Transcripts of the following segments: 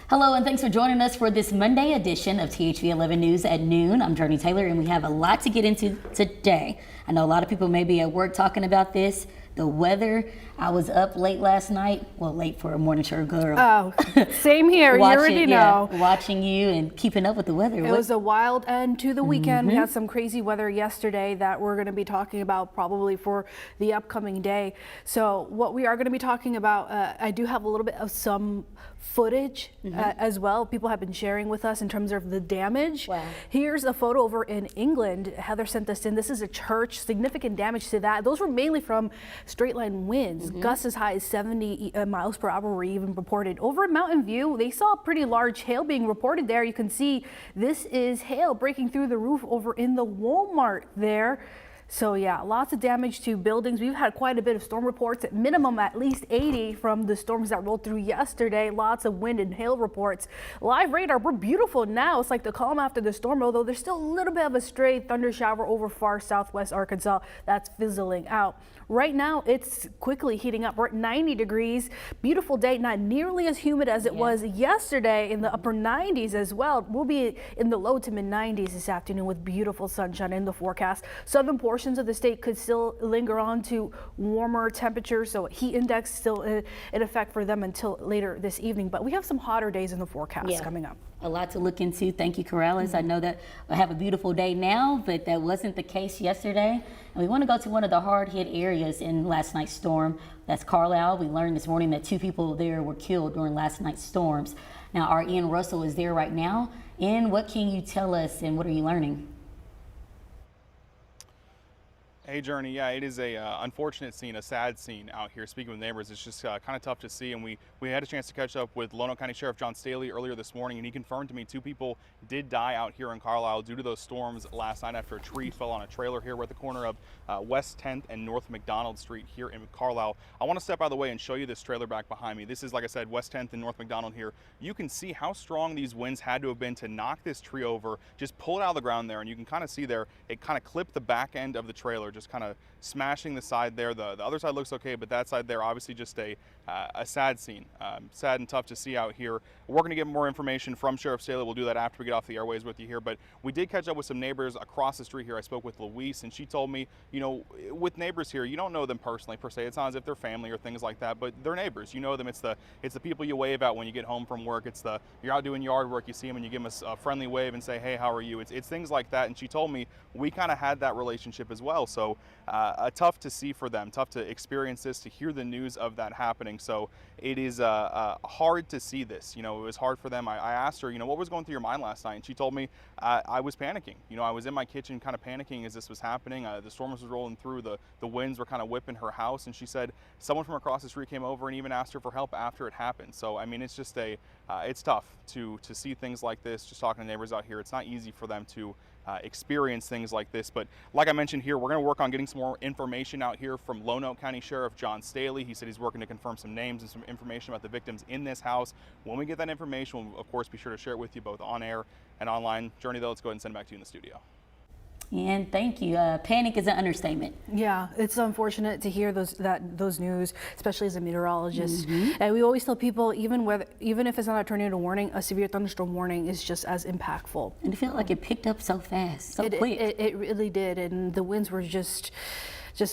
Hello and thanks for joining us for this Monday edition of THV 11 News at noon. I'm Jurnee Taylor and we have a lot to get into today. I know a lot of people may be at work talking about this. The weather, I was up late last night, well, late for a morning show girl. Oh, same here. You already know. Watching you and keeping up with the weather. It was a wild end to the weekend. We had some crazy weather yesterday that we're going to be talking about probably for the upcoming day. So what we are going to be talking about, I do have a little bit of some footage as well. People have been sharing with us in terms of the damage. Wow. Here's a photo over in England. Heather sent this in. This is a church, significant damage to that. Those were mainly from straight line winds. Gusts as high as 70 miles per hour were even reported. Over in Mountain View, they saw pretty large hail being reported there. You can see this is hail breaking through the roof over in the Walmart there. So yeah, lots of damage to buildings. We've had quite a bit of storm reports, at minimum at least 80 from the storms that rolled through yesterday. Lots of wind and hail reports. Live radar, we're beautiful now. It's like the calm after the storm, although there's still a little bit of a stray thunder shower over far southwest Arkansas that's fizzling out. Right now, it's quickly heating up. We're at 90 degrees. Beautiful day, not nearly as humid as it was yesterday, in the upper 90s as well. We'll be in the low to mid 90s this afternoon with beautiful sunshine in the forecast. Southern portions of the state could still linger on to warmer temperatures, so heat index still in effect for them until later this evening. But we have some hotter days in the forecast coming up. A lot to look into. Thank you, Carlisle. I know that I have a beautiful day now, but that wasn't the case yesterday. And we want to go to one of the hard hit areas in last night's storm. That's Carlisle. We learned this morning that 2 people there were killed during last night's storms. Now, our Ian Russell is there right now. Ian, what can you tell us and what are you learning? Hey, Jurnee. Yeah, it is a unfortunate scene, a sad scene out here. Speaking with neighbors, it's just kind of tough to see. And we had a chance to catch up with Lonoke County Sheriff John Staley earlier this morning, and he confirmed to me 2 people did die out here in Carlisle due to those storms last night after a tree fell on a trailer here. We're at the corner of West 10th and North McDonald Street here in Carlisle. I want to step out of the way and show you this trailer back behind me. This is, like I said, West 10th and North McDonald here. You can see how strong these winds had to have been to knock this tree over, just pull it out of the ground there, and you can kind of see there, it kind of clipped the back end of the trailer, just kind of smashing the side there. The other side looks okay, but that side there, obviously just a sad scene. Sad and tough to see out here. We're going to get more information from Sheriff Staley. We'll do that after we get off the airways with you here, but we did catch up with some neighbors across the street here. I spoke with Louise, and she told me, you know, with neighbors here, you don't know them personally per se. It's not as if they're family or things like that, but they're neighbors. You know them. It's the people you wave at when you get home from work. You're out doing yard work, you see them and you give them a friendly wave and say, hey, how are you? It's things like that. And she told me we kind of had that relationship as well. So tough to see for them, tough to experience this, to hear the news of that happening. So it is hard to see this. You know, it was hard for them. I asked her, you know, what was going through your mind last night? And she told me I was panicking. You know, I was in my kitchen kind of panicking as this was happening. The storm was rolling through, the winds were kind of whipping her house. And she said someone from across the street came over and even asked her for help after it happened. So, I mean, it's just it's tough to see things like this. Just talking to neighbors out here, it's not easy for them to experience things like this. But like I mentioned here, we're going to work on getting some more information out here from Lonoke County Sheriff John Staley. He said he's working to confirm some names and some information about the victims in this house. When we get that information, we'll of course be sure to share it with you both on air and online. Jurnee, though, let's go ahead and send it back to you in the studio. And thank you. Panic is an understatement. Yeah, it's unfortunate to hear those news, especially as a meteorologist. And we always tell people, even if it's not a tornado warning, a severe thunderstorm warning is just as impactful. And it felt like it picked up so fast, so quick. It really did, and the winds were just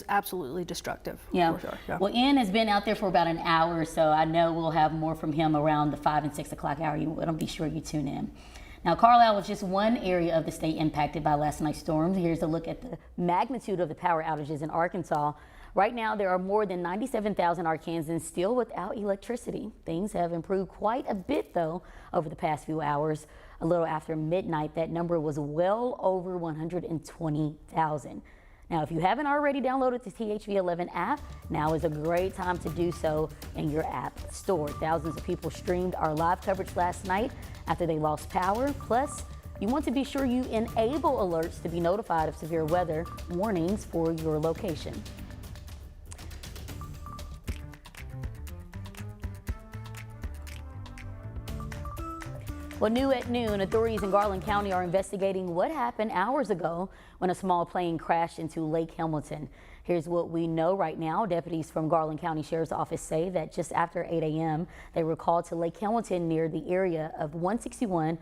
absolutely destructive. Yeah. For sure. Yeah. Well, Ian has been out there for about an hour, so I know we'll have more from him around the 5 and 6 o'clock hour. You want to be sure you tune in. Now, Carlisle was just one area of the state impacted by last night's storms. Here's a look at the magnitude of the power outages in Arkansas. Right now, there are more than 97,000 Arkansans still without electricity. Things have improved quite a bit, though, over the past few hours. A little after midnight, that number was well over 120,000. Now, if you haven't already downloaded the THV 11 app, now is a great time to do so in your app store. Thousands of people streamed our live coverage last night after they lost power. Plus, you want to be sure you enable alerts to be notified of severe weather warnings for your location. Well, new at noon, authorities in Garland County are investigating what happened hours ago when a small plane crashed into Lake Hamilton. Here's what we know right now. Deputies from Garland County Sheriff's Office say that just after 8 a.m., they were called to Lake Hamilton near the area of 161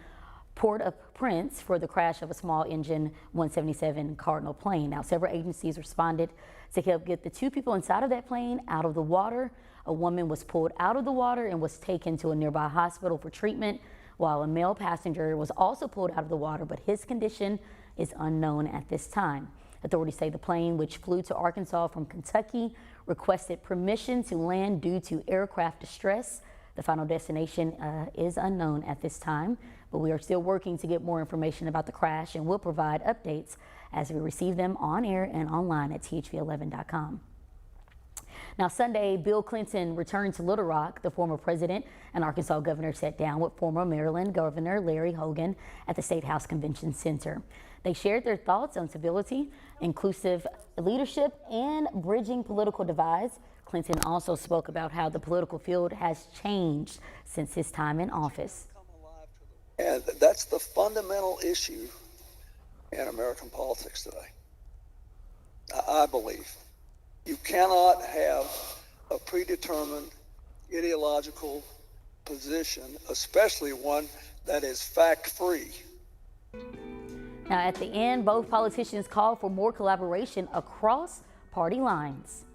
Port-au-Prince for the crash of a small engine 177 Cardinal plane. Now, several agencies responded to help get the two people inside of that plane out of the water. A woman was pulled out of the water and was taken to a nearby hospital for treatment, while a male passenger was also pulled out of the water, but his condition is unknown at this time. Authorities say the plane, which flew to Arkansas from Kentucky, requested permission to land due to aircraft distress. The final destination is unknown at this time, but we are still working to get more information about the crash and will provide updates as we receive them on air and online at thv11.com. Now, Sunday, Bill Clinton returned to Little Rock. The former president and Arkansas governor sat down with former Maryland Governor Larry Hogan at the State House Convention Center. They shared their thoughts on civility, inclusive leadership, and bridging political divides. Clinton also spoke about how the political field has changed since his time in office. And that's the fundamental issue in American politics today. I believe you cannot have a predetermined ideological position, especially one that is fact-free. Now, at the end, both politicians called for more collaboration across party lines.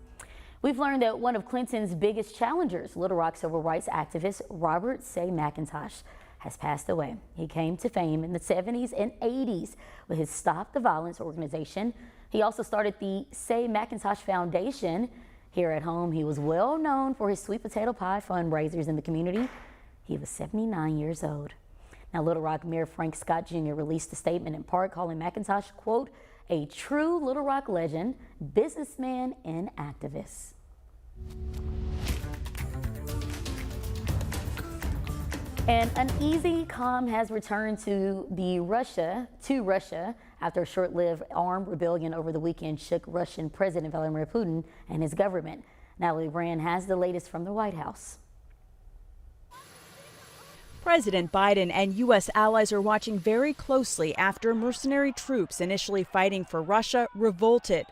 We've learned that one of Clinton's biggest challengers, Little Rock civil rights activist Robert Say McIntosh, has passed away. He came to fame in the 70s and 80s with his Stop the Violence organization. He also started the Say McIntosh Foundation. Here at home, he was well known for his sweet potato pie fundraisers in the community. He was 79 years old. Now, Little Rock Mayor Frank Scott Jr. released a statement in part calling McIntosh, quote, a true Little Rock legend, businessman, and activist. An uneasy calm has returned to Russia after a short-lived armed rebellion over the weekend shook Russian President Vladimir Putin and his government. Natalie Brand has the latest from the White House. President Biden and U.S. allies are watching very closely after mercenary troops initially fighting for Russia revolted.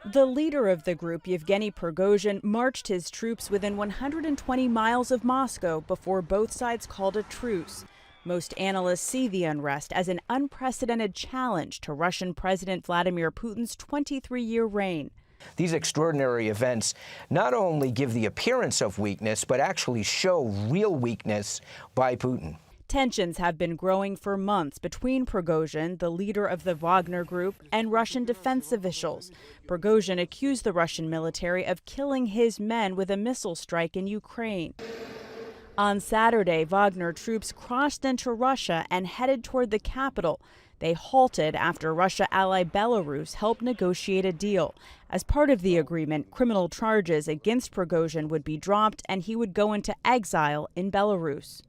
The leader of the group, Yevgeny Prigozhin, marched his troops within 120 miles of Moscow before both sides called a truce. Most analysts see the unrest as an unprecedented challenge to Russian President Vladimir Putin's 23-year reign. These extraordinary events not only give the appearance of weakness, but actually show real weakness by Putin. Tensions have been growing for months between Prigozhin, the leader of the Wagner group, and Russian defense officials. Prigozhin accused the Russian military of killing his men with a missile strike in Ukraine. On Saturday, Wagner troops crossed into Russia and headed toward the capital. They halted after Russia ally Belarus helped negotiate a deal. As part of the agreement, criminal charges against Prigozhin would be dropped and he would go into exile in Belarus.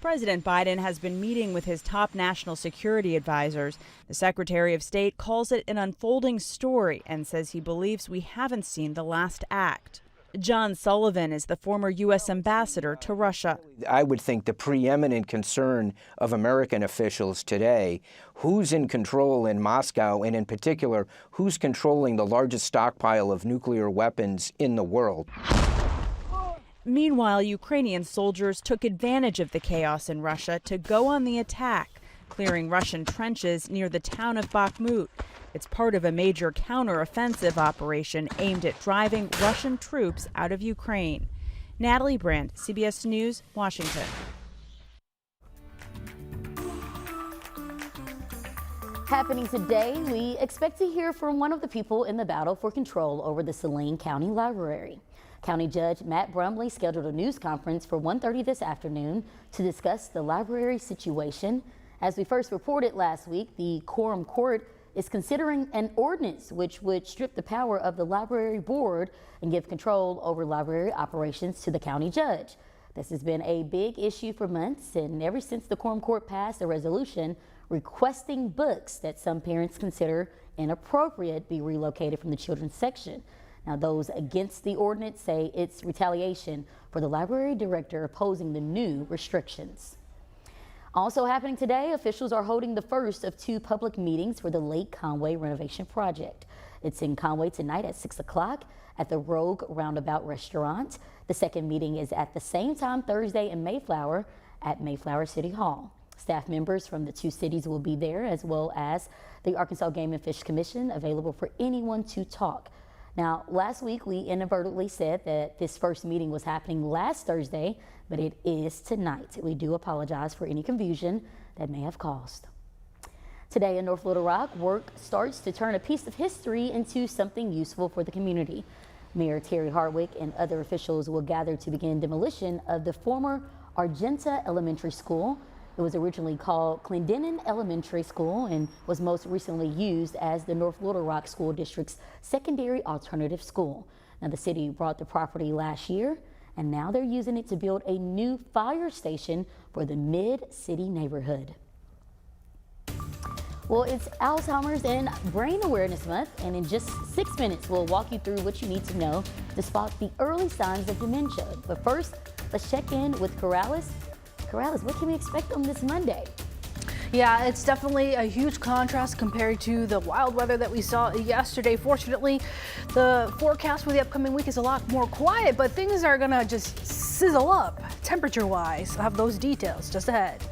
President Biden has been meeting with his top national security advisors. The Secretary of State calls it an unfolding story and says he believes we haven't seen the last act. John Sullivan is the former U.S. ambassador to Russia. I would think the preeminent concern of American officials today, who's in control in Moscow, and in particular, who's controlling the largest stockpile of nuclear weapons in the world. Meanwhile, Ukrainian soldiers took advantage of the chaos in Russia to go on the attack, clearing Russian trenches near the town of Bakhmut. It's part of a major counteroffensive operation aimed at driving Russian troops out of Ukraine. Natalie Brand, CBS News, Washington. Happening today, we expect to hear from one of the people in the battle for control over the Saline County Library. County Judge Matt Brumley scheduled a news conference for 1:30 this afternoon to discuss the library situation. As we first reported last week, the Quorum Court is considering an ordinance which would strip the power of the library board and give control over library operations to the county judge. This has been a big issue for months, and ever since the Quorum Court passed a resolution requesting books that some parents consider inappropriate be relocated from the children's section. Now, those against the ordinance say it's retaliation for the library director opposing the new restrictions. Also happening today, officials are holding the first of 2 public meetings for the Lake Conway renovation project. It's in Conway tonight at 6 o'clock at the Rogue Roundabout Restaurant. The second meeting is at the same time Thursday in Mayflower at Mayflower City Hall. Staff members from the two cities will be there, as well as the Arkansas Game and Fish Commission, available for anyone to talk. Now, last week we inadvertently said that this first meeting was happening last Thursday, but it is tonight. We do apologize for any confusion that may have caused. Today in North Little Rock, work starts to turn a piece of history into something useful for the community. Mayor Terry Hardwick and other officials will gather to begin demolition of the former Argenta Elementary School. It was originally called Clendenin Elementary School and was most recently used as the North Little Rock School District's secondary alternative school. Now, the city bought the property last year, and now they're using it to build a new fire station for the Mid-City neighborhood. Well, it's Alzheimer's and Brain Awareness Month, and in just 6 minutes, we'll walk you through what you need to know to spot the early signs of dementia. But first, let's check in with Carlisle. Carlisle, what can we expect on this Monday? Yeah, it's definitely a huge contrast compared to the wild weather that we saw yesterday. Fortunately, the forecast for the upcoming week is a lot more quiet, but things are gonna just sizzle up temperature-wise. I'll have those details just ahead.